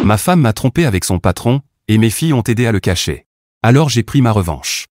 Ma femme m'a trompé avec son patron, et mes filles ont aidé à le cacher. Alors j'ai pris ma revanche.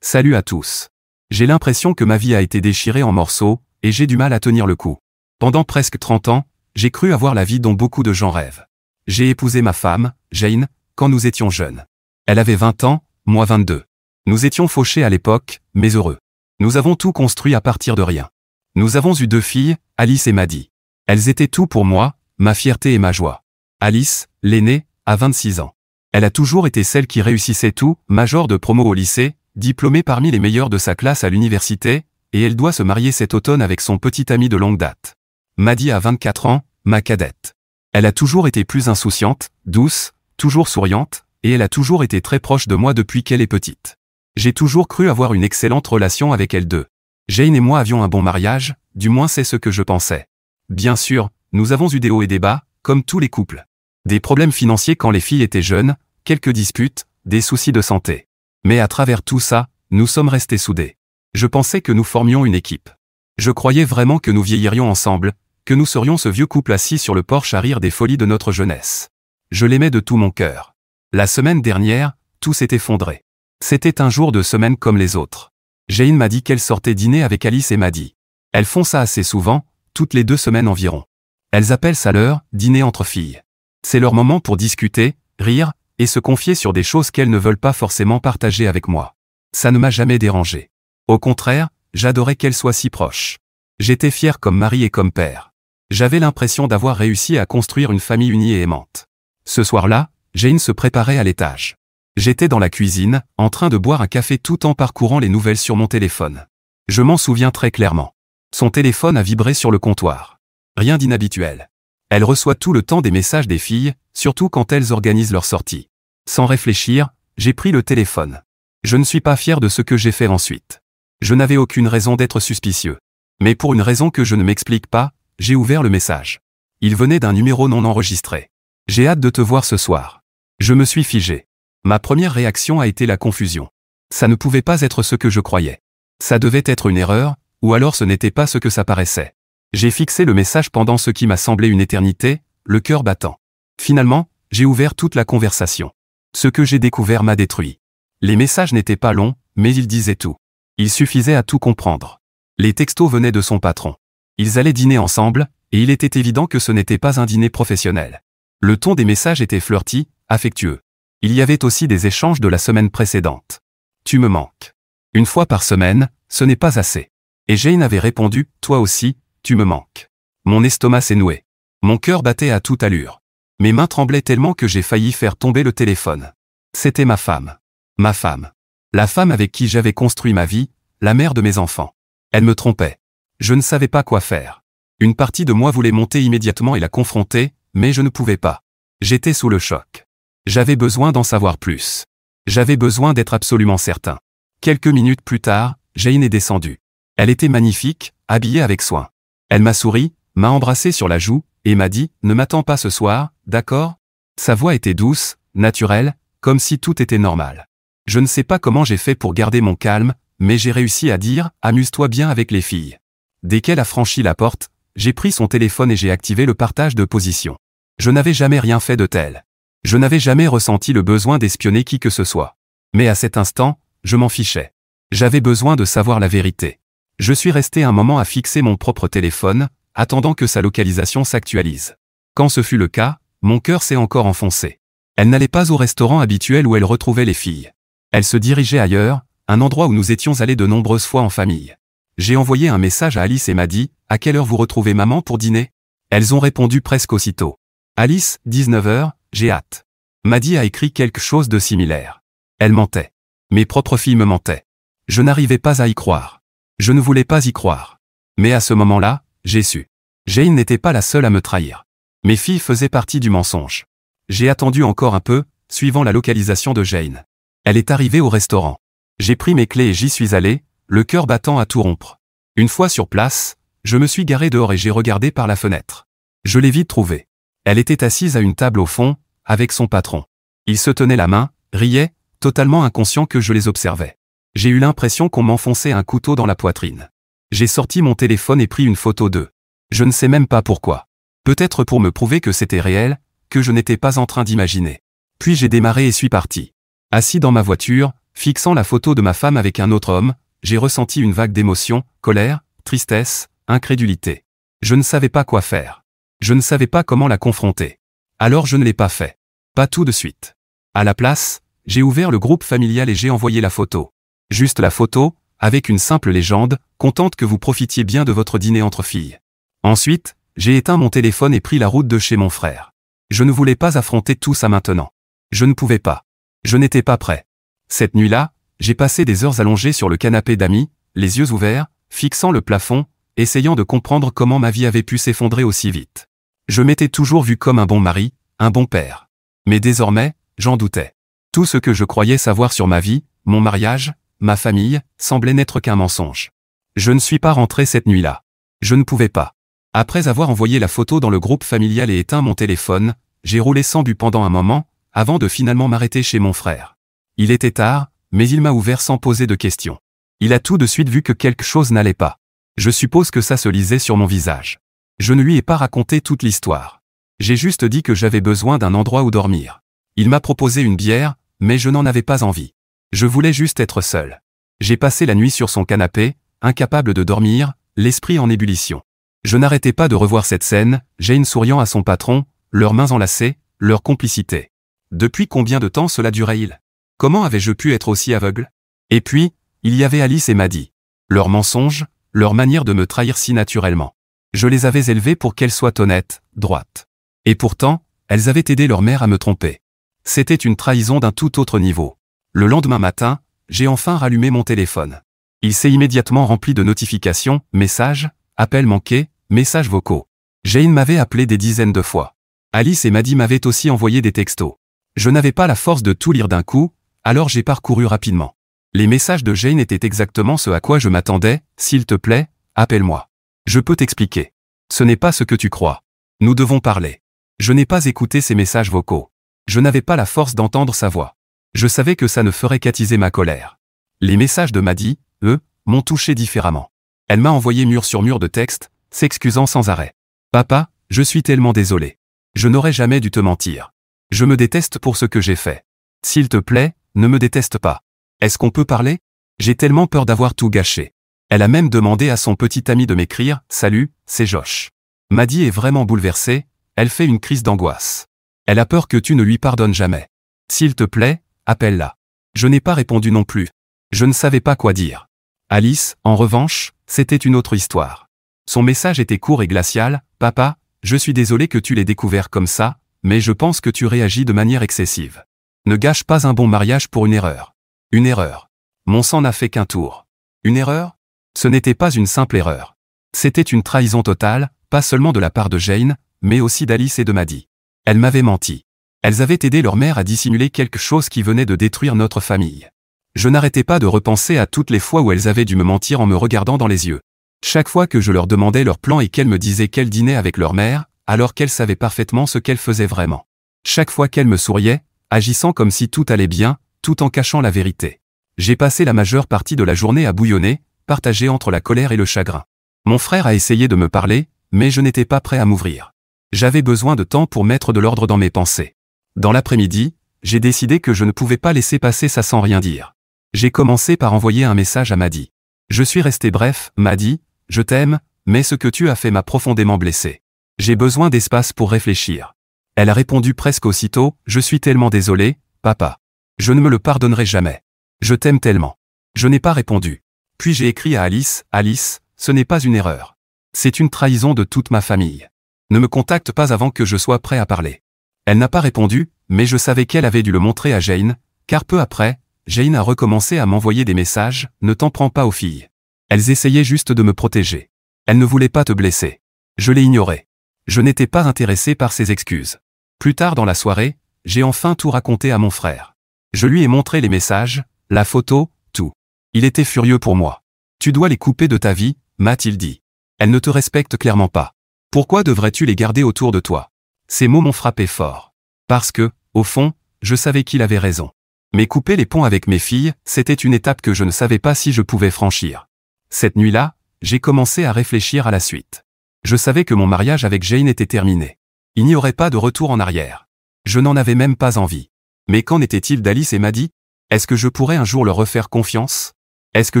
Salut à tous. J'ai l'impression que ma vie a été déchirée en morceaux, et j'ai du mal à tenir le coup. Pendant presque 30 ans, j'ai cru avoir la vie dont beaucoup de gens rêvent. J'ai épousé ma femme, Jane, quand nous étions jeunes. Elle avait 20 ans, moi 22. Nous étions fauchés à l'époque, mais heureux. Nous avons tout construit à partir de rien. Nous avons eu 2 filles, Alice et Maddie. Elles étaient tout pour moi, ma fierté et ma joie. Alice, l'aînée, a 26 ans. Elle a toujours été celle qui réussissait tout, major de promo au lycée, diplômée parmi les meilleurs de sa classe à l'université, et elle doit se marier cet automne avec son petit ami de longue date. Maddie a 24 ans, ma cadette. Elle a toujours été plus insouciante, douce, toujours souriante, et elle a toujours été très proche de moi depuis qu'elle est petite. J'ai toujours cru avoir une excellente relation avec elles deux. Jane et moi avions un bon mariage, du moins c'est ce que je pensais. Bien sûr, nous avons eu des hauts et des bas, comme tous les couples. Des problèmes financiers quand les filles étaient jeunes, quelques disputes, des soucis de santé. Mais à travers tout ça, nous sommes restés soudés. Je pensais que nous formions une équipe. Je croyais vraiment que nous vieillirions ensemble, que nous serions ce vieux couple assis sur le porche à rire des folies de notre jeunesse. Je l'aimais de tout mon cœur. La semaine dernière, tout s'est effondré. C'était un jour de semaine comme les autres. Jane m'a dit qu'elle sortait dîner avec Alice et Maddie. Elles font ça assez souvent, toutes les 2 semaines environ. Elles appellent ça leur « dîner entre filles ». C'est leur moment pour discuter, rire, et se confier sur des choses qu'elles ne veulent pas forcément partager avec moi. Ça ne m'a jamais dérangé. Au contraire, j'adorais qu'elles soient si proches. J'étais fier comme mari et comme père. J'avais l'impression d'avoir réussi à construire une famille unie et aimante. Ce soir-là, Jane se préparait à l'étage. J'étais dans la cuisine, en train de boire un café tout en parcourant les nouvelles sur mon téléphone. Je m'en souviens très clairement. Son téléphone a vibré sur le comptoir. Rien d'inhabituel. Elle reçoit tout le temps des messages des filles, surtout quand elles organisent leur sortie. Sans réfléchir, j'ai pris le téléphone. Je ne suis pas fier de ce que j'ai fait ensuite. Je n'avais aucune raison d'être suspicieux. Mais pour une raison que je ne m'explique pas, j'ai ouvert le message. Il venait d'un numéro non enregistré. J'ai hâte de te voir ce soir. Je me suis figé. Ma première réaction a été la confusion. Ça ne pouvait pas être ce que je croyais. Ça devait être une erreur, ou alors ce n'était pas ce que ça paraissait. J'ai fixé le message pendant ce qui m'a semblé une éternité, le cœur battant. Finalement, j'ai ouvert toute la conversation. Ce que j'ai découvert m'a détruit. Les messages n'étaient pas longs, mais ils disaient tout. Il suffisait à tout comprendre. Les textos venaient de son patron. Ils allaient dîner ensemble, et il était évident que ce n'était pas un dîner professionnel. Le ton des messages était flirty, affectueux. Il y avait aussi des échanges de la semaine précédente. Tu me manques. Une fois par semaine, ce n'est pas assez. Et Jane avait répondu, toi aussi, tu me manques. Mon estomac s'est noué. Mon cœur battait à toute allure. Mes mains tremblaient tellement que j'ai failli faire tomber le téléphone. C'était ma femme. Ma femme. La femme avec qui j'avais construit ma vie, la mère de mes enfants. Elle me trompait. Je ne savais pas quoi faire. Une partie de moi voulait monter immédiatement et la confronter, mais je ne pouvais pas. J'étais sous le choc. J'avais besoin d'en savoir plus. J'avais besoin d'être absolument certain. Quelques minutes plus tard, Jane est descendue. Elle était magnifique, habillée avec soin. Elle m'a souri, m'a embrassé sur la joue, et m'a dit « Ne m'attends pas ce soir, d'accord ?» Sa voix était douce, naturelle, comme si tout était normal. Je ne sais pas comment j'ai fait pour garder mon calme, mais j'ai réussi à dire « Amuse-toi bien avec les filles ». Dès qu'elle a franchi la porte, j'ai pris son téléphone et j'ai activé le partage de position. Je n'avais jamais rien fait de tel. Je n'avais jamais ressenti le besoin d'espionner qui que ce soit. Mais à cet instant, je m'en fichais. J'avais besoin de savoir la vérité. Je suis resté un moment à fixer mon propre téléphone, attendant que sa localisation s'actualise. Quand ce fut le cas, mon cœur s'est encore enfoncé. Elle n'allait pas au restaurant habituel où elle retrouvait les filles. Elle se dirigeait ailleurs, un endroit où nous étions allés de nombreuses fois en famille. J'ai envoyé un message à Alice et m'a dit « À quelle heure vous retrouvez maman pour dîner ?» Elles ont répondu presque aussitôt. Alice, 19h, j'ai hâte. Maddie a écrit quelque chose de similaire. Elle mentait. Mes propres filles me mentaient. Je n'arrivais pas à y croire. Je ne voulais pas y croire. Mais à ce moment-là, j'ai su. Jane n'était pas la seule à me trahir. Mes filles faisaient partie du mensonge. J'ai attendu encore un peu, suivant la localisation de Jane. Elle est arrivée au restaurant. J'ai pris mes clés et j'y suis allé, le cœur battant à tout rompre. Une fois sur place, je me suis garé dehors et j'ai regardé par la fenêtre. Je l'ai vite trouvée. Elle était assise à une table au fond, avec son patron. Ils se tenaient la main, riaient, totalement inconscients que je les observais. J'ai eu l'impression qu'on m'enfonçait un couteau dans la poitrine. J'ai sorti mon téléphone et pris une photo d'eux. Je ne sais même pas pourquoi. Peut-être pour me prouver que c'était réel, que je n'étais pas en train d'imaginer. Puis j'ai démarré et suis parti. Assis dans ma voiture, fixant la photo de ma femme avec un autre homme, j'ai ressenti une vague d'émotions, colère, tristesse, incrédulité. Je ne savais pas quoi faire. Je ne savais pas comment la confronter. Alors je ne l'ai pas fait. Pas tout de suite. À la place, j'ai ouvert le groupe familial et j'ai envoyé la photo. Juste la photo, avec une simple légende, contente que vous profitiez bien de votre dîner entre filles. Ensuite, j'ai éteint mon téléphone et pris la route de chez mon frère. Je ne voulais pas affronter tout ça maintenant. Je ne pouvais pas. Je n'étais pas prêt. Cette nuit-là, j'ai passé des heures allongées sur le canapé d'amis, les yeux ouverts, fixant le plafond, essayant de comprendre comment ma vie avait pu s'effondrer aussi vite. Je m'étais toujours vu comme un bon mari, un bon père. Mais désormais, j'en doutais. Tout ce que je croyais savoir sur ma vie, mon mariage, ma famille, semblait n'être qu'un mensonge. Je ne suis pas rentré cette nuit-là. Je ne pouvais pas. Après avoir envoyé la photo dans le groupe familial et éteint mon téléphone, j'ai roulé sans but pendant un moment, avant de finalement m'arrêter chez mon frère. Il était tard, mais il m'a ouvert sans poser de questions. Il a tout de suite vu que quelque chose n'allait pas. Je suppose que ça se lisait sur mon visage. Je ne lui ai pas raconté toute l'histoire. J'ai juste dit que j'avais besoin d'un endroit où dormir. Il m'a proposé une bière, mais je n'en avais pas envie. Je voulais juste être seul. J'ai passé la nuit sur son canapé, incapable de dormir, l'esprit en ébullition. Je n'arrêtais pas de revoir cette scène, Jane souriant à son patron, leurs mains enlacées, leur complicité. Depuis combien de temps cela durait-il? Comment avais-je pu être aussi aveugle? Et puis, il y avait Alice et Maddie. Leurs mensonges, leur manière de me trahir si naturellement. Je les avais élevées pour qu'elles soient honnêtes, droites. Et pourtant, elles avaient aidé leur mère à me tromper. C'était une trahison d'un tout autre niveau. Le lendemain matin, j'ai enfin rallumé mon téléphone. Il s'est immédiatement rempli de notifications, messages, appels manqués, messages vocaux. Jane m'avait appelé des dizaines de fois. Alice et Maddie m'avaient aussi envoyé des textos. Je n'avais pas la force de tout lire d'un coup, alors j'ai parcouru rapidement. Les messages de Jane étaient exactement ce à quoi je m'attendais, s'il te plaît, appelle-moi. Je peux t'expliquer. Ce n'est pas ce que tu crois. Nous devons parler. Je n'ai pas écouté ces messages vocaux. Je n'avais pas la force d'entendre sa voix. Je savais que ça ne ferait qu'attiser ma colère. Les messages de Maddie, eux, m'ont touché différemment. Elle m'a envoyé mur sur mur de textes, s'excusant sans arrêt. Papa, je suis tellement désolé. Je n'aurais jamais dû te mentir. Je me déteste pour ce que j'ai fait. S'il te plaît, ne me déteste pas. Est-ce qu'on peut parler? J'ai tellement peur d'avoir tout gâché. Elle a même demandé à son petit ami de m'écrire « Salut, c'est Josh ». Maddie est vraiment bouleversée, elle fait une crise d'angoisse. Elle a peur que tu ne lui pardonnes jamais. S'il te plaît, appelle-la. Je n'ai pas répondu non plus. Je ne savais pas quoi dire. Alice, en revanche, c'était une autre histoire. Son message était court et glacial. « Papa, je suis désolé que tu l'aies découvert comme ça, mais je pense que tu réagis de manière excessive. Ne gâche pas un bon mariage pour une erreur. » Une erreur. Mon sang n'a fait qu'un tour. Une erreur? Ce n'était pas une simple erreur. C'était une trahison totale, pas seulement de la part de Jane, mais aussi d'Alice et de Maddie. Elles m'avaient menti. Elles avaient aidé leur mère à dissimuler quelque chose qui venait de détruire notre famille. Je n'arrêtais pas de repenser à toutes les fois où elles avaient dû me mentir en me regardant dans les yeux. Chaque fois que je leur demandais leur plan et qu'elles me disaient qu'elles dînaient avec leur mère, alors qu'elles savaient parfaitement ce qu'elles faisaient vraiment. Chaque fois qu'elles me souriaient, agissant comme si tout allait bien, tout en cachant la vérité. J'ai passé la majeure partie de la journée à bouillonner, partagé entre la colère et le chagrin. Mon frère a essayé de me parler, mais je n'étais pas prêt à m'ouvrir. J'avais besoin de temps pour mettre de l'ordre dans mes pensées. Dans l'après-midi, j'ai décidé que je ne pouvais pas laisser passer ça sans rien dire. J'ai commencé par envoyer un message à Maddie. Je suis resté bref, Maddie, je t'aime, mais ce que tu as fait m'a profondément blessé. J'ai besoin d'espace pour réfléchir. Elle a répondu presque aussitôt, je suis tellement désolé, papa. Je ne me le pardonnerai jamais. Je t'aime tellement. Je n'ai pas répondu. Puis j'ai écrit à Alice, Alice, ce n'est pas une erreur. C'est une trahison de toute ma famille. Ne me contacte pas avant que je sois prêt à parler. Elle n'a pas répondu, mais je savais qu'elle avait dû le montrer à Jane, car peu après, Jane a recommencé à m'envoyer des messages, ne t'en prends pas aux filles. Elles essayaient juste de me protéger. Elles ne voulaient pas te blesser. Je l'ai ignoré. Je n'étais pas intéressé par ses excuses. Plus tard dans la soirée, j'ai enfin tout raconté à mon frère. Je lui ai montré les messages, la photo, tout. Il était furieux pour moi. Tu dois les couper de ta vie, m'a-t-il dit. Elles ne te respectent clairement pas. Pourquoi devrais-tu les garder autour de toi? Ces mots m'ont frappé fort. Parce que, au fond, je savais qu'il avait raison. Mais couper les ponts avec mes filles, c'était une étape que je ne savais pas si je pouvais franchir. Cette nuit-là, j'ai commencé à réfléchir à la suite. Je savais que mon mariage avec Jane était terminé. Il n'y aurait pas de retour en arrière. Je n'en avais même pas envie. Mais qu'en était-il d'Alice et Maddie? Est-ce que je pourrais un jour leur refaire confiance? Est-ce que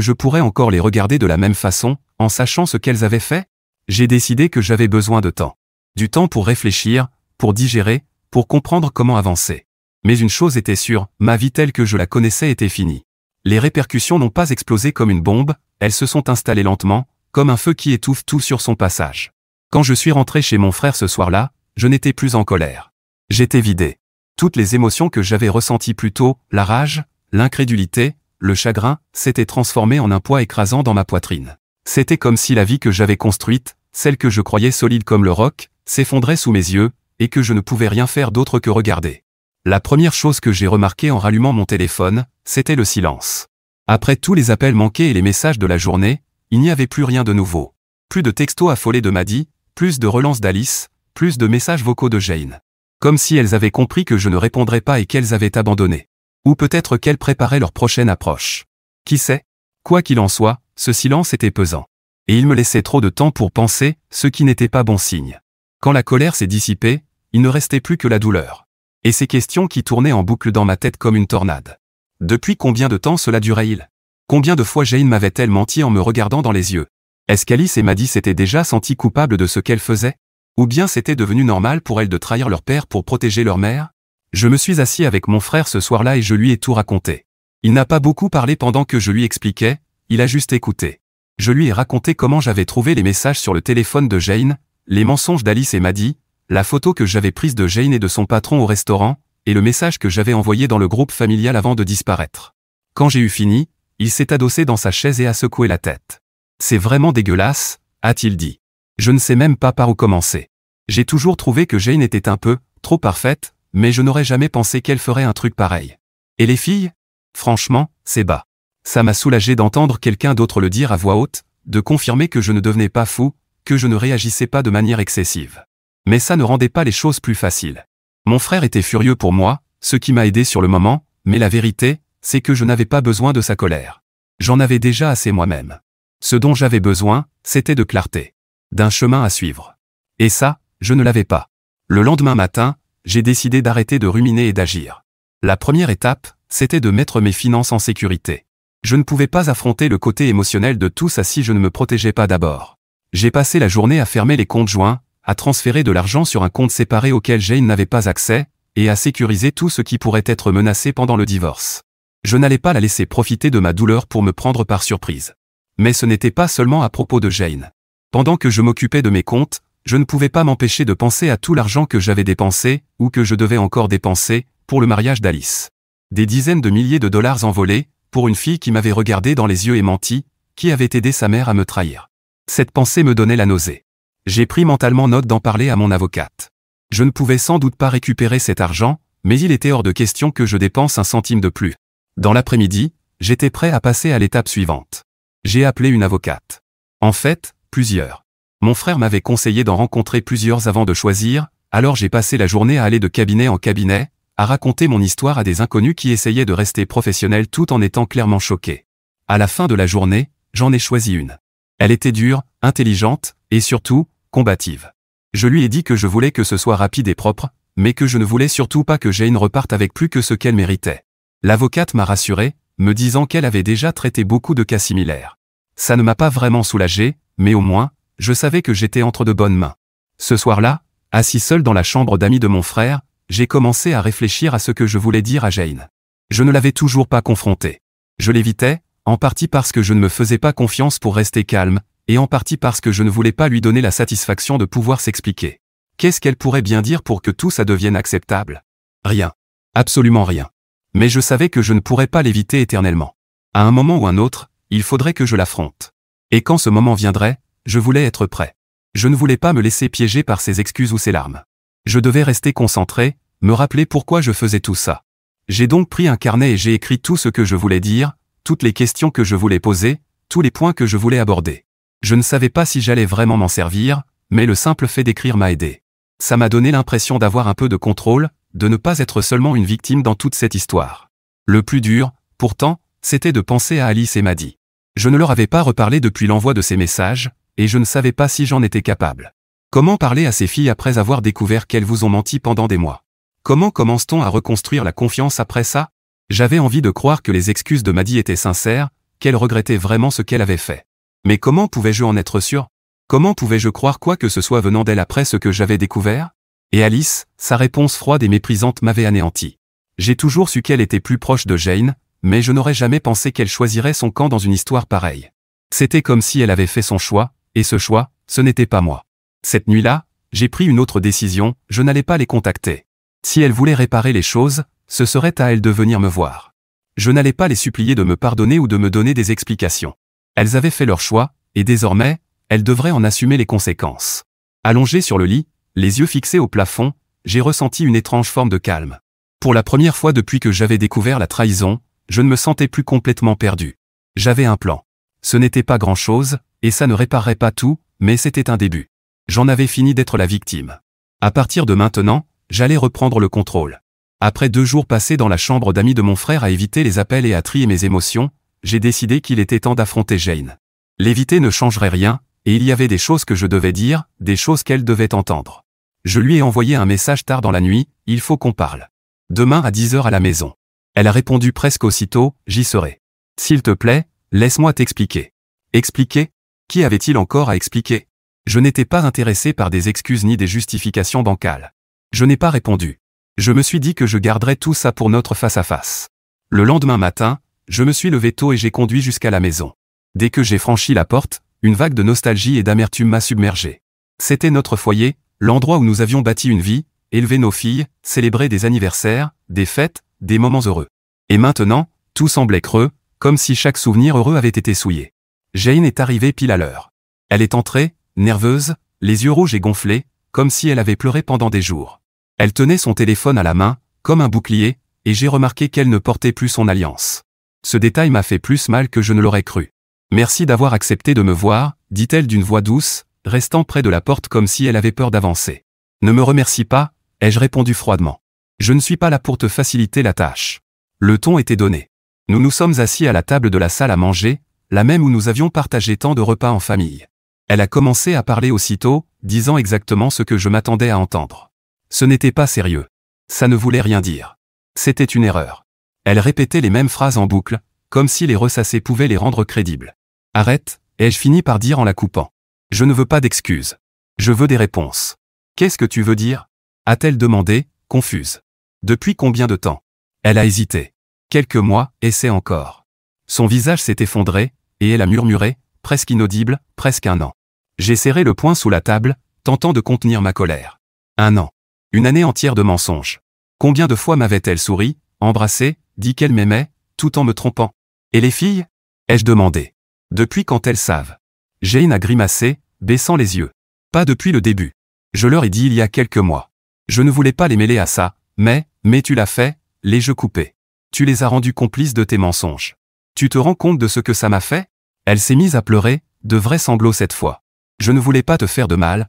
je pourrais encore les regarder de la même façon, en sachant ce qu'elles avaient fait? J'ai décidé que j'avais besoin de temps. Du temps pour réfléchir, pour digérer, pour comprendre comment avancer. Mais une chose était sûre, ma vie telle que je la connaissais était finie. Les répercussions n'ont pas explosé comme une bombe, elles se sont installées lentement, comme un feu qui étouffe tout sur son passage. Quand je suis rentré chez mon frère ce soir-là, je n'étais plus en colère. J'étais vidé. Toutes les émotions que j'avais ressenties plus tôt, la rage, l'incrédulité, le chagrin, s'étaient transformées en un poids écrasant dans ma poitrine. C'était comme si la vie que j'avais construite, celle que je croyais solide comme le roc, s'effondrait sous mes yeux, et que je ne pouvais rien faire d'autre que regarder. La première chose que j'ai remarquée en rallumant mon téléphone, c'était le silence. Après tous les appels manqués et les messages de la journée, il n'y avait plus rien de nouveau. Plus de textos affolés de Maddie, plus de relances d'Alice, plus de messages vocaux de Jane. Comme si elles avaient compris que je ne répondrais pas et qu'elles avaient abandonné. Ou peut-être qu'elles préparaient leur prochaine approche. Qui sait? Quoi qu'il en soit, ce silence était pesant. Et il me laissait trop de temps pour penser, ce qui n'était pas bon signe. Quand la colère s'est dissipée, il ne restait plus que la douleur. Et ces questions qui tournaient en boucle dans ma tête comme une tornade. Depuis combien de temps cela durait-il? Combien de fois Jane m'avait-elle menti en me regardant dans les yeux? Est-ce qu'Alice et Maddie s'étaient déjà senties coupables de ce qu'elles faisaient? Ou bien c'était devenu normal pour elles de trahir leur père pour protéger leur mère? Je me suis assis avec mon frère ce soir-là et je lui ai tout raconté. Il n'a pas beaucoup parlé pendant que je lui expliquais, il a juste écouté. Je lui ai raconté comment j'avais trouvé les messages sur le téléphone de Jane, les mensonges d'Alice et Maddie, la photo que j'avais prise de Jane et de son patron au restaurant, et le message que j'avais envoyé dans le groupe familial avant de disparaître. Quand j'ai eu fini, il s'est adossé dans sa chaise et a secoué la tête. C'est vraiment dégueulasse, a-t-il dit. Je ne sais même pas par où commencer. J'ai toujours trouvé que Jane était un peu, trop parfaite, mais je n'aurais jamais pensé qu'elle ferait un truc pareil. Et les filles? Franchement, c'est bas. Ça m'a soulagé d'entendre quelqu'un d'autre le dire à voix haute, de confirmer que je ne devenais pas fou, que je ne réagissais pas de manière excessive. Mais ça ne rendait pas les choses plus faciles. Mon frère était furieux pour moi, ce qui m'a aidé sur le moment, mais la vérité, c'est que je n'avais pas besoin de sa colère. J'en avais déjà assez moi-même. Ce dont j'avais besoin, c'était de clarté. D'un chemin à suivre. Et ça, je ne l'avais pas. Le lendemain matin, j'ai décidé d'arrêter de ruminer et d'agir. La première étape, c'était de mettre mes finances en sécurité. Je ne pouvais pas affronter le côté émotionnel de tout ça si je ne me protégeais pas d'abord. J'ai passé la journée à fermer les comptes joints, à transférer de l'argent sur un compte séparé auquel Jane n'avait pas accès, et à sécuriser tout ce qui pourrait être menacé pendant le divorce. Je n'allais pas la laisser profiter de ma douleur pour me prendre par surprise. Mais ce n'était pas seulement à propos de Jane. Pendant que je m'occupais de mes comptes, je ne pouvais pas m'empêcher de penser à tout l'argent que j'avais dépensé, ou que je devais encore dépenser, pour le mariage d'Alice. Des dizaines de milliers de dollars envolés, pour une fille qui m'avait regardé dans les yeux et menti, qui avait aidé sa mère à me trahir. Cette pensée me donnait la nausée. J'ai pris mentalement note d'en parler à mon avocate. Je ne pouvais sans doute pas récupérer cet argent, mais il était hors de question que je dépense un centime de plus. Dans l'après-midi, j'étais prêt à passer à l'étape suivante. J'ai appelé une avocate. En fait, plusieurs. Mon frère m'avait conseillé d'en rencontrer plusieurs avant de choisir, alors j'ai passé la journée à aller de cabinet en cabinet, à raconter mon histoire à des inconnus qui essayaient de rester professionnels tout en étant clairement choqués. À la fin de la journée, j'en ai choisi une. Elle était dure, intelligente, et surtout, combative. Je lui ai dit que je voulais que ce soit rapide et propre, mais que je ne voulais surtout pas que Jane reparte avec plus que ce qu'elle méritait. L'avocate m'a rassuré, me disant qu'elle avait déjà traité beaucoup de cas similaires. Ça ne m'a pas vraiment soulagé, mais au moins, je savais que j'étais entre de bonnes mains. Ce soir-là, assis seul dans la chambre d'amis de mon frère, j'ai commencé à réfléchir à ce que je voulais dire à Jane. Je ne l'avais toujours pas confrontée. Je l'évitais, en partie parce que je ne me faisais pas confiance pour rester calme, et en partie parce que je ne voulais pas lui donner la satisfaction de pouvoir s'expliquer. Qu'est-ce qu'elle pourrait bien dire pour que tout ça devienne acceptable? Rien. Absolument rien. Mais je savais que je ne pourrais pas l'éviter éternellement. À un moment ou un autre, il faudrait que je l'affronte. Et quand ce moment viendrait, je voulais être prêt. Je ne voulais pas me laisser piéger par ses excuses ou ses larmes. Je devais rester concentré, me rappeler pourquoi je faisais tout ça. J'ai donc pris un carnet et j'ai écrit tout ce que je voulais dire, toutes les questions que je voulais poser, tous les points que je voulais aborder. Je ne savais pas si j'allais vraiment m'en servir, mais le simple fait d'écrire m'a aidé. Ça m'a donné l'impression d'avoir un peu de contrôle, de ne pas être seulement une victime dans toute cette histoire. Le plus dur, pourtant, c'était de penser à Alice et Maddie. Je ne leur avais pas reparlé depuis l'envoi de ces messages, et je ne savais pas si j'en étais capable. Comment parler à ces filles après avoir découvert qu'elles vous ont menti pendant des mois? Comment commence-t-on à reconstruire la confiance après ça? J'avais envie de croire que les excuses de Maddy étaient sincères, qu'elle regrettait vraiment ce qu'elle avait fait. Mais comment pouvais-je en être sûr? Comment pouvais-je croire quoi que ce soit venant d'elle après ce que j'avais découvert? Et Alice, sa réponse froide et méprisante m'avait anéanti. J'ai toujours su qu'elle était plus proche de Jane, mais je n'aurais jamais pensé qu'elle choisirait son camp dans une histoire pareille. C'était comme si elle avait fait son choix, et ce choix, ce n'était pas moi. Cette nuit-là, j'ai pris une autre décision, je n'allais pas les contacter. Si elle voulait réparer les choses, ce serait à elle de venir me voir. Je n'allais pas les supplier de me pardonner ou de me donner des explications. Elles avaient fait leur choix, et désormais, elles devraient en assumer les conséquences. Allongé sur le lit, les yeux fixés au plafond, j'ai ressenti une étrange forme de calme. Pour la première fois depuis que j'avais découvert la trahison, je ne me sentais plus complètement perdu. J'avais un plan. Ce n'était pas grand-chose, et ça ne réparerait pas tout, mais c'était un début. J'en avais fini d'être la victime. À partir de maintenant, j'allais reprendre le contrôle. Après 2 jours passés dans la chambre d'amis de mon frère à éviter les appels et à trier mes émotions, j'ai décidé qu'il était temps d'affronter Jane. L'éviter ne changerait rien, et il y avait des choses que je devais dire, des choses qu'elle devait entendre. Je lui ai envoyé un message tard dans la nuit, il faut qu'on parle. Demain à 10 h à la maison. Elle a répondu presque aussitôt, j'y serai. S'il te plaît, laisse-moi t'expliquer. Expliquer? Qui avait-il encore à expliquer? Je n'étais pas intéressé par des excuses ni des justifications bancales. Je n'ai pas répondu. Je me suis dit que je garderais tout ça pour notre face-à-face. Le lendemain matin, je me suis levé tôt et j'ai conduit jusqu'à la maison. Dès que j'ai franchi la porte, une vague de nostalgie et d'amertume m'a submergé. C'était notre foyer, l'endroit où nous avions bâti une vie, élevé nos filles, célébré des anniversaires, des fêtes, des moments heureux. Et maintenant, tout semblait creux, comme si chaque souvenir heureux avait été souillé. Jane est arrivée pile à l'heure. Elle est entrée, nerveuse, les yeux rouges et gonflés, comme si elle avait pleuré pendant des jours. Elle tenait son téléphone à la main, comme un bouclier, et j'ai remarqué qu'elle ne portait plus son alliance. Ce détail m'a fait plus mal que je ne l'aurais cru. Merci d'avoir accepté de me voir, dit-elle d'une voix douce, restant près de la porte comme si elle avait peur d'avancer. Ne me remercie pas, ai-je répondu froidement. Je ne suis pas là pour te faciliter la tâche. Le ton était donné. Nous nous sommes assis à la table de la salle à manger, la même où nous avions partagé tant de repas en famille. Elle a commencé à parler aussitôt, disant exactement ce que je m'attendais à entendre. Ce n'était pas sérieux. Ça ne voulait rien dire. C'était une erreur. Elle répétait les mêmes phrases en boucle, comme si les ressasser pouvaient les rendre crédibles. Arrête, ai-je fini par dire en la coupant. Je ne veux pas d'excuses. Je veux des réponses. Qu'est-ce que tu veux dire? A-t-elle demandé, confuse. Depuis combien de temps? Elle a hésité. Quelques mois, et c'est encore. Son visage s'est effondré, et elle a murmuré, presque inaudible, presque 1 an. J'ai serré le poing sous la table, tentant de contenir ma colère. 1 an. Une année entière de mensonges. Combien de fois m'avait-elle souri, embrassé, dit qu'elle m'aimait, tout en me trompant? Et les filles? Ai-je demandé. Depuis quand elles savent? Jane a grimacé, baissant les yeux. Pas depuis le début. Je leur ai dit il y a quelques mois. Je ne voulais pas les mêler à ça, mais tu l'as fait, les jeux coupés. Tu les as rendus complices de tes mensonges. Tu te rends compte de ce que ça m'a fait? Elle s'est mise à pleurer, de vrais sanglots cette fois. Je ne voulais pas te faire de mal,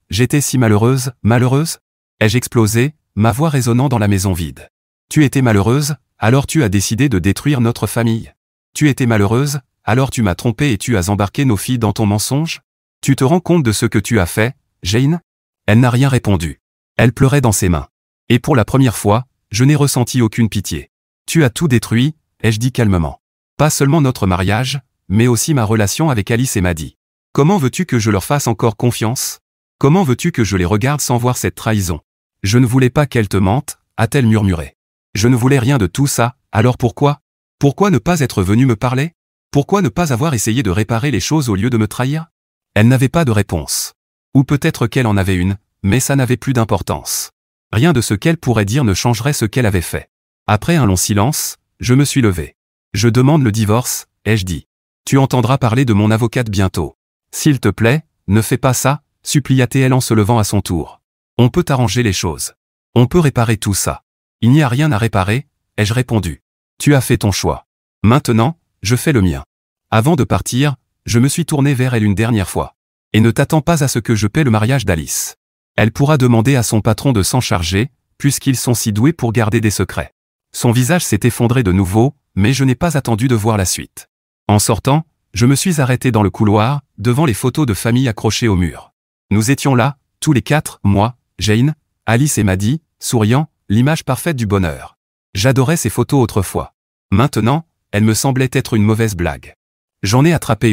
j'étais si malheureuse, malheureuse? Ai-je explosé, ma voix résonnant dans la maison vide. Tu étais malheureuse, alors tu as décidé de détruire notre famille. Tu étais malheureuse, alors tu m'as trompé et tu as embarqué nos filles dans ton mensonge? Tu te rends compte de ce que tu as fait, Jane? Elle n'a rien répondu. Elle pleurait dans ses mains. Et pour la première fois, je n'ai ressenti aucune pitié. Tu as tout détruit, ai-je dit calmement. Pas seulement notre mariage, mais aussi ma relation avec Alice et Maddy. Comment veux-tu que je leur fasse encore confiance? Comment veux-tu que je les regarde sans voir cette trahison? Je ne voulais pas qu'elle te mente, a-t-elle murmuré. Je ne voulais rien de tout ça, alors pourquoi? Pourquoi ne pas être venue me parler? Pourquoi ne pas avoir essayé de réparer les choses au lieu de me trahir? Elle n'avait pas de réponse. Ou peut-être qu'elle en avait une, mais ça n'avait plus d'importance. Rien de ce qu'elle pourrait dire ne changerait ce qu'elle avait fait. Après un long silence, je me suis levé. Je demande le divorce, ai-je dit. Tu entendras parler de mon avocate bientôt. S'il te plaît, ne fais pas ça, supplia-t-elle en se levant à son tour. On peut arranger les choses. On peut réparer tout ça. Il n'y a rien à réparer, ai-je répondu. Tu as fait ton choix. Maintenant, je fais le mien. Avant de partir, je me suis tourné vers elle une dernière fois. Et ne t'attends pas à ce que je paie le mariage d'Alice. Elle pourra demander à son patron de s'en charger, puisqu'ils sont si doués pour garder des secrets. Son visage s'est effondré de nouveau, mais je n'ai pas attendu de voir la suite. En sortant, je me suis arrêté dans le couloir, devant les photos de famille accrochées au mur. Nous étions là, tous les quatre, moi, Jane, Alice et Maddie, souriant, l'image parfaite du bonheur. J'adorais ces photos autrefois. Maintenant, elles me semblaient être une mauvaise blague. J'en ai attrapé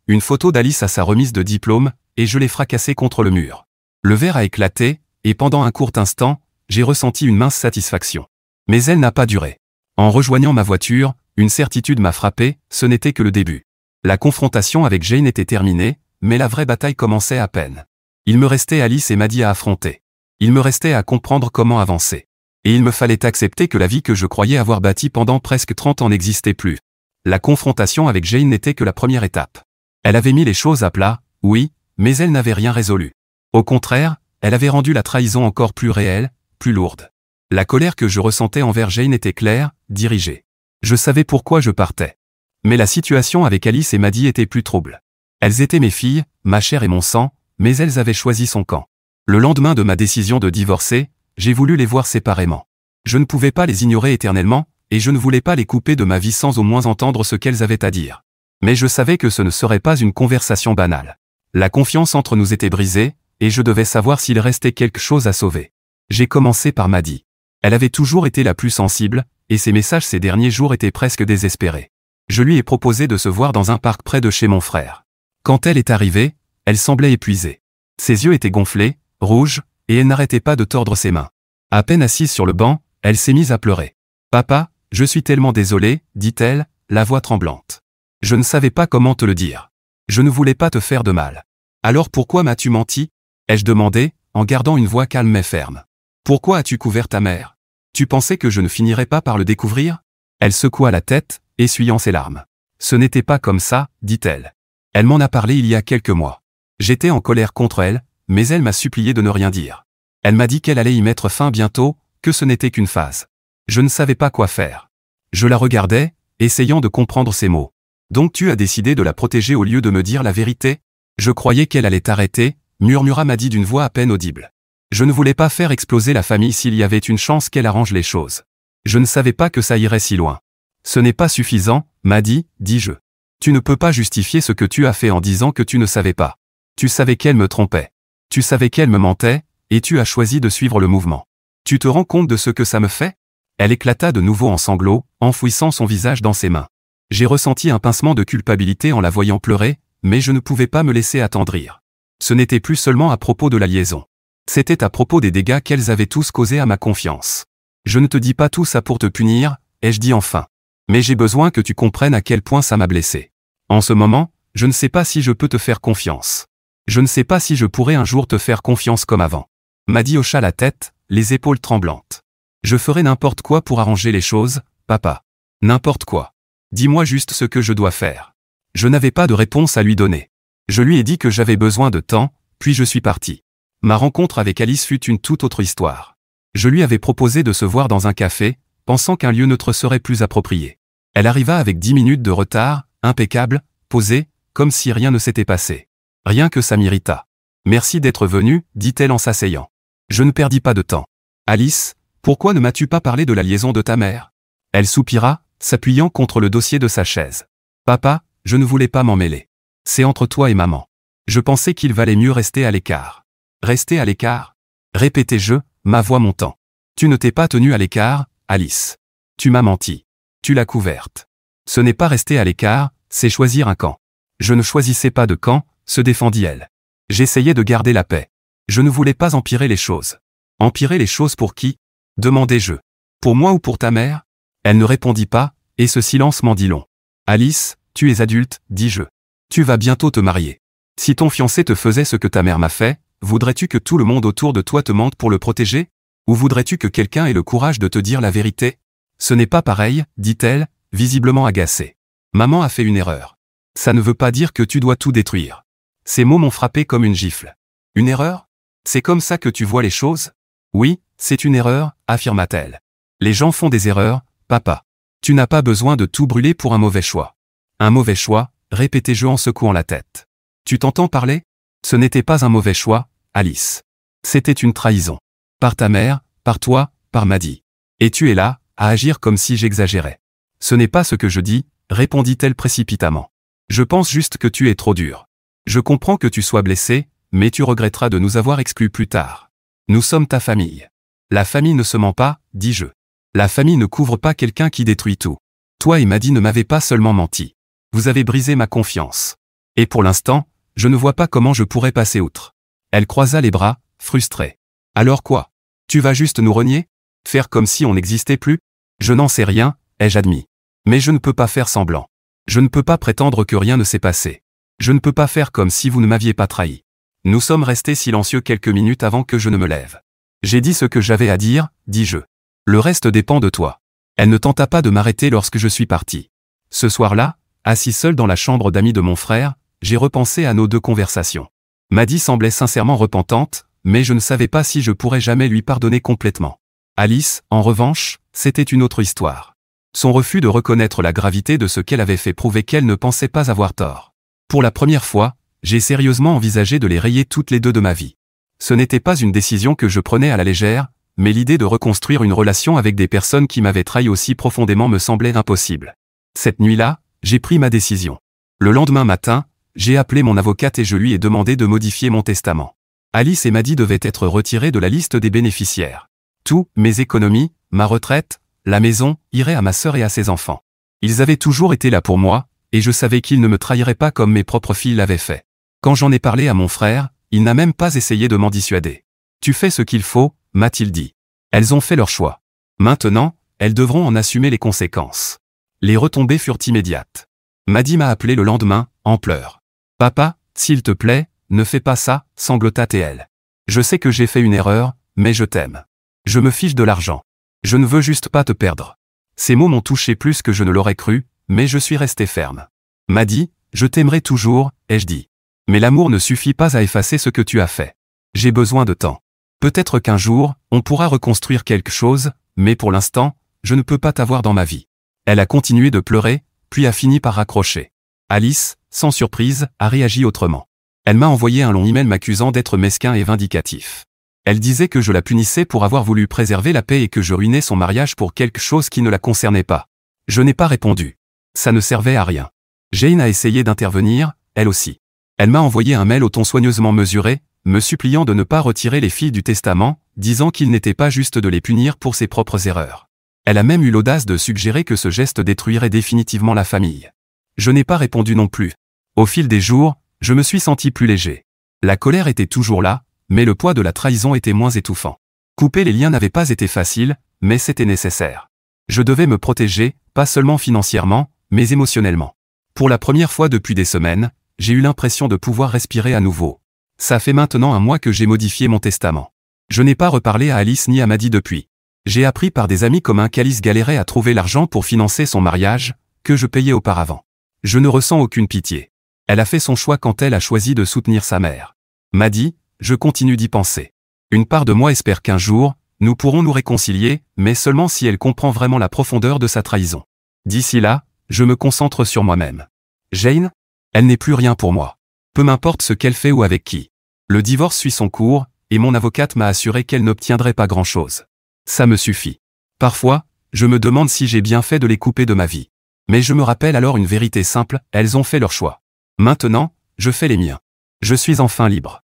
une photo d'Alice à sa remise de diplôme, et je l'ai fracassée contre le mur. Le verre a éclaté, et pendant un court instant, j'ai ressenti une mince satisfaction. Mais elle n'a pas duré. En rejoignant ma voiture, une certitude m'a frappé, ce n'était que le début. La confrontation avec Jane était terminée, mais la vraie bataille commençait à peine. Il me restait Alice et Maddie à affronter. Il me restait à comprendre comment avancer. Et il me fallait accepter que la vie que je croyais avoir bâtie pendant presque 30 ans n'existait plus. La confrontation avec Jane n'était que la première étape. Elle avait mis les choses à plat, oui, mais elle n'avait rien résolu. Au contraire, elle avait rendu la trahison encore plus réelle, plus lourde. La colère que je ressentais envers Jane était claire, dirigée. Je savais pourquoi je partais. Mais la situation avec Alice et Maddie était plus trouble. Elles étaient mes filles, ma chair et mon sang, mais elles avaient choisi son camp. Le lendemain de ma décision de divorcer, j'ai voulu les voir séparément. Je ne pouvais pas les ignorer éternellement, et je ne voulais pas les couper de ma vie sans au moins entendre ce qu'elles avaient à dire. Mais je savais que ce ne serait pas une conversation banale. La confiance entre nous était brisée, et je devais savoir s'il restait quelque chose à sauver. J'ai commencé par Maddie. Elle avait toujours été la plus sensible, et ses messages ces derniers jours étaient presque désespérés. Je lui ai proposé de se voir dans un parc près de chez mon frère. Quand elle est arrivée, elle semblait épuisée. Ses yeux étaient gonflés, rouges, et elle n'arrêtait pas de tordre ses mains. À peine assise sur le banc, elle s'est mise à pleurer. « Papa, je suis tellement désolée, dit-elle, la voix tremblante. Je ne savais pas comment te le dire. Je ne voulais pas te faire de mal. Alors pourquoi m'as-tu menti ?» ai-je demandé, en gardant une voix calme mais ferme. « Pourquoi as-tu couvert ta mère? Tu pensais que je ne finirais pas par le découvrir ?» Elle secoua la tête, essuyant ses larmes. « Ce n'était pas comme ça, dit-elle. Elle m'en a parlé il y a quelques mois. J'étais en colère contre elle, mais elle m'a supplié de ne rien dire. Elle m'a dit qu'elle allait y mettre fin bientôt, que ce n'était qu'une phase. Je ne savais pas quoi faire. Je la regardais, essayant de comprendre ses mots. Donc tu as décidé de la protéger au lieu de me dire la vérité? Je croyais qu'elle allait t'arrêter, murmura Maddie d'une voix à peine audible. Je ne voulais pas faire exploser la famille s'il y avait une chance qu'elle arrange les choses. Je ne savais pas que ça irait si loin. Ce n'est pas suffisant, Maddie, dis-je. Tu ne peux pas justifier ce que tu as fait en disant que tu ne savais pas. Tu savais qu'elle me trompait. Tu savais qu'elle me mentait, et tu as choisi de suivre le mouvement. Tu te rends compte de ce que ça me fait? Elle éclata de nouveau en sanglots, enfouissant son visage dans ses mains. J'ai ressenti un pincement de culpabilité en la voyant pleurer, mais je ne pouvais pas me laisser attendrir. Ce n'était plus seulement à propos de la liaison. C'était à propos des dégâts qu'elles avaient tous causés à ma confiance. Je ne te dis pas tout ça pour te punir, ai-je dit enfin. Mais j'ai besoin que tu comprennes à quel point ça m'a blessé. En ce moment, je ne sais pas si je peux te faire confiance. Je ne sais pas si je pourrai un jour te faire confiance comme avant. Maddie hocha la tête, les épaules tremblantes. Je ferai n'importe quoi pour arranger les choses, papa. N'importe quoi. Dis-moi juste ce que je dois faire. Je n'avais pas de réponse à lui donner. Je lui ai dit que j'avais besoin de temps, puis je suis parti. Ma rencontre avec Alice fut une toute autre histoire. Je lui avais proposé de se voir dans un café, pensant qu'un lieu neutre serait plus approprié. Elle arriva avec 10 minutes de retard, impeccable, posée, comme si rien ne s'était passé. Rien que ça m'irrita. « Merci d'être venue, dit-elle en s'asseyant. Je ne perdis pas de temps. Alice, pourquoi ne m'as-tu pas parlé de la liaison de ta mère? Elle soupira, s'appuyant contre le dossier de sa chaise. Papa, je ne voulais pas m'en mêler. C'est entre toi et maman. Je pensais qu'il valait mieux rester à l'écart. Rester à l'écart? Répétai-je, ma voix montant. Tu ne t'es pas tenue à l'écart, Alice. Tu m'as menti. Tu l'as couverte. Ce n'est pas rester à l'écart, c'est choisir un camp. Je ne choisissais pas de camp, se défendit-elle. J'essayais de garder la paix. Je ne voulais pas empirer les choses. Empirer les choses pour qui? Demandai-je. Pour moi ou pour ta mère? Elle ne répondit pas, et ce silence m'en dit long. Alice, tu es adulte, dis-je. Tu vas bientôt te marier. Si ton fiancé te faisait ce que ta mère m'a fait, voudrais-tu que tout le monde autour de toi te mente pour le protéger? Ou voudrais-tu que quelqu'un ait le courage de te dire la vérité? Ce n'est pas pareil, dit-elle, visiblement agacée. Maman a fait une erreur. Ça ne veut pas dire que tu dois tout détruire. Ces mots m'ont frappé comme une gifle. Une erreur? C'est comme ça que tu vois les choses? Oui, c'est une erreur, affirma-t-elle. Les gens font des erreurs, papa. Tu n'as pas besoin de tout brûler pour un mauvais choix. Un mauvais choix, répétai-je en secouant la tête. Tu t'entends parler? Ce n'était pas un mauvais choix, Alice. C'était une trahison. Par ta mère, par toi, par Maddie. Et tu es là, à agir comme si j'exagérais. Ce n'est pas ce que je dis, répondit-elle précipitamment. Je pense juste que tu es trop dur. Je comprends que tu sois blessé, mais tu regretteras de nous avoir exclus plus tard. Nous sommes ta famille. La famille ne se ment pas, dis-je. La famille ne couvre pas quelqu'un qui détruit tout. Toi et Maddy ne m'avez pas seulement menti. Vous avez brisé ma confiance. Et pour l'instant, je ne vois pas comment je pourrais passer outre. Elle croisa les bras, frustrée. Alors quoi? Tu vas juste nous renier? Faire comme si on n'existait plus? Je n'en sais rien, ai-je admis. Mais je ne peux pas faire semblant. Je ne peux pas prétendre que rien ne s'est passé. Je ne peux pas faire comme si vous ne m'aviez pas trahi. Nous sommes restés silencieux quelques minutes avant que je ne me lève. J'ai dit ce que j'avais à dire, dis-je. Le reste dépend de toi. Elle ne tenta pas de m'arrêter lorsque je suis parti. Ce soir-là, assis seul dans la chambre d'amis de mon frère, j'ai repensé à nos deux conversations. Maddy semblait sincèrement repentante, mais je ne savais pas si je pourrais jamais lui pardonner complètement. Alice, en revanche, c'était une autre histoire. Son refus de reconnaître la gravité de ce qu'elle avait fait prouvait qu'elle ne pensait pas avoir tort. Pour la première fois, j'ai sérieusement envisagé de les rayer toutes les deux de ma vie. Ce n'était pas une décision que je prenais à la légère, mais l'idée de reconstruire une relation avec des personnes qui m'avaient trahi aussi profondément me semblait impossible. Cette nuit-là, j'ai pris ma décision. Le lendemain matin, j'ai appelé mon avocate et je lui ai demandé de modifier mon testament. Alice et Maddy devaient être retirées de la liste des bénéficiaires. Tout, mes économies, ma retraite, la maison, iraient à ma sœur et à ses enfants. Ils avaient toujours été là pour moi, et je savais qu'ils ne me trahiraient pas comme mes propres filles l'avaient fait. Quand j'en ai parlé à mon frère, il n'a même pas essayé de m'en dissuader. Tu fais ce qu'il faut, m'a-t-il dit. Elles ont fait leur choix. Maintenant, elles devront en assumer les conséquences. Les retombées furent immédiates. Maddy m'a appelé le lendemain, en pleurs. Papa, s'il te plaît, ne fais pas ça, sanglota-t-elle. Je sais que j'ai fait une erreur, mais je t'aime. Je me fiche de l'argent. Je ne veux juste pas te perdre. Ces mots m'ont touché plus que je ne l'aurais cru, mais je suis resté ferme. Maddy, je t'aimerai toujours, ai-je dit. Mais l'amour ne suffit pas à effacer ce que tu as fait. J'ai besoin de temps. Peut-être qu'un jour, on pourra reconstruire quelque chose, mais pour l'instant, je ne peux pas t'avoir dans ma vie. Elle a continué de pleurer, puis a fini par raccrocher. Alice, sans surprise, a réagi autrement. Elle m'a envoyé un long email m'accusant d'être mesquin et vindicatif. Elle disait que je la punissais pour avoir voulu préserver la paix et que je ruinais son mariage pour quelque chose qui ne la concernait pas. Je n'ai pas répondu. Ça ne servait à rien. Jane a essayé d'intervenir, elle aussi. Elle m'a envoyé un mail au ton soigneusement mesuré, me suppliant de ne pas retirer les filles du testament, disant qu'il n'était pas juste de les punir pour ses propres erreurs. Elle a même eu l'audace de suggérer que ce geste détruirait définitivement la famille. Je n'ai pas répondu non plus. Au fil des jours, je me suis senti plus léger. La colère était toujours là, mais le poids de la trahison était moins étouffant. Couper les liens n'avait pas été facile, mais c'était nécessaire. Je devais me protéger, pas seulement financièrement, mais émotionnellement. Pour la première fois depuis des semaines, j'ai eu l'impression de pouvoir respirer à nouveau. Ça fait maintenant un mois que j'ai modifié mon testament. Je n'ai pas reparlé à Alice ni à Maddy depuis. J'ai appris par des amis communs qu'Alice galérait à trouver l'argent pour financer son mariage, que je payais auparavant. Je ne ressens aucune pitié. Elle a fait son choix quand elle a choisi de soutenir sa mère. Maddy, je continue d'y penser. Une part de moi espère qu'un jour, nous pourrons nous réconcilier, mais seulement si elle comprend vraiment la profondeur de sa trahison. D'ici là, je me concentre sur moi-même. Jane? Elle n'est plus rien pour moi. Peu m'importe ce qu'elle fait ou avec qui. Le divorce suit son cours, et mon avocate m'a assuré qu'elle n'obtiendrait pas grand-chose. Ça me suffit. Parfois, je me demande si j'ai bien fait de les couper de ma vie. Mais je me rappelle alors une vérité simple, elles ont fait leur choix. Maintenant, je fais les miens. Je suis enfin libre.